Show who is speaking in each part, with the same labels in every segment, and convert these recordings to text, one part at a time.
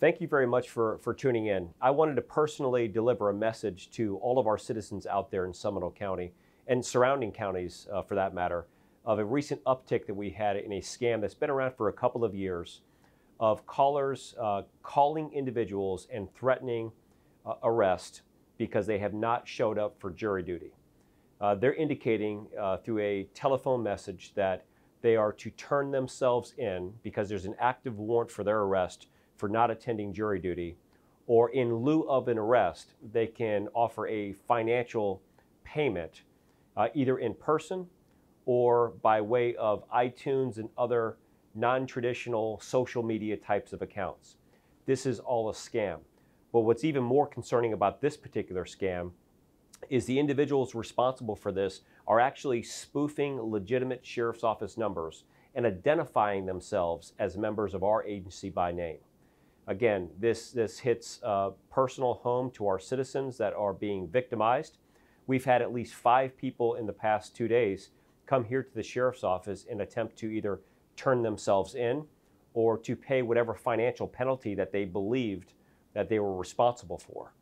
Speaker 1: Thank you very much for tuning in. I wanted to personally deliver a message to all of our citizens out there in Seminole County and surrounding counties, for that matter, of a recent uptick that we had in a scam that's been around for a couple of years of callers calling individuals and threatening arrest because they have not showed up for jury duty. They're indicating through a telephone message that they are to turn themselves in because there's an active warrant for their arrest for not attending jury duty, or in lieu of an arrest, they can offer a financial payment either in person or by way of iTunes and other non-traditional social media types of accounts. This is all a scam. But what's even more concerning about this particular scam is the individuals responsible for this are actually spoofing legitimate sheriff's office numbers and identifying themselves as members of our agency by name. Again, this hits personal home to our citizens that are being victimized. We've had at least 5 people in the past 2 days come here to the sheriff's office and attempt to either turn themselves in or to pay whatever financial penalty that they believed that they were responsible for.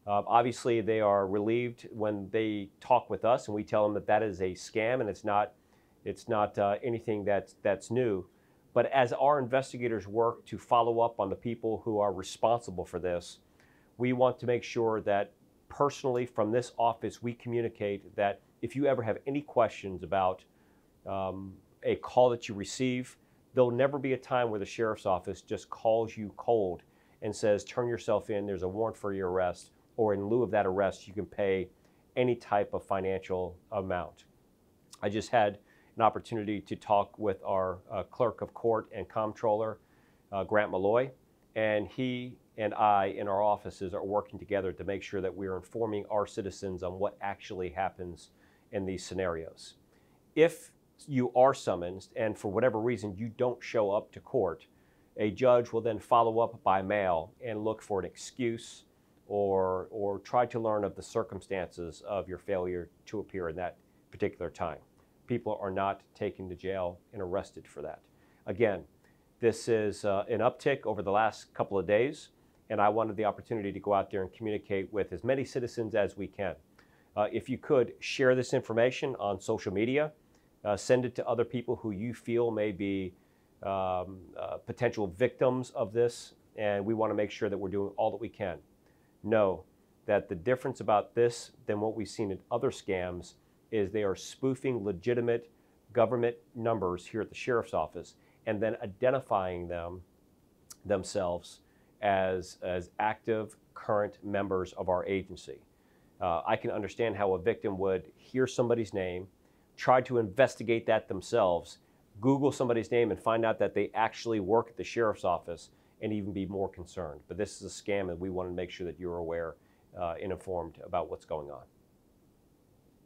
Speaker 1: Obviously, they are relieved when they talk with us and we tell them that that is a scam and it's not anything that's new. But as our investigators work to follow up on the people who are responsible for this, we want to make sure that personally from this office, we communicate that if you ever have any questions about a call that you receive, there'll never be a time where the sheriff's office just calls you cold and says, turn yourself in, there's a warrant for your arrest, or in lieu of that arrest, you can pay any type of financial amount. I just had an opportunity to talk with our clerk of court and comptroller, Grant Malloy, and he and I in our offices are working together to make sure that we are informing our citizens on what actually happens in these scenarios. If you are summoned and for whatever reason you don't show up to court, a judge will then follow up by mail and look for an excuse or try to learn of the circumstances of your failure to appear in that particular time. People are not taken to jail and arrested for that. Again, this is an uptick over the last couple of days, and I wanted the opportunity to go out there and communicate with as many citizens as we can. If you could share this information on social media, send it to other people who you feel may be potential victims of this, and we want to make sure that we're doing all that we can. Know that the difference about this than what we've seen in other scams is they are spoofing legitimate government numbers here at the sheriff's office and then identifying themselves as active current members of our agency. I can understand how a victim would hear somebody's name, try to investigate that themselves, Google somebody's name and find out that they actually work at the sheriff's office and even be more concerned. But this is a scam and we want to make sure that you're aware and informed about what's going on.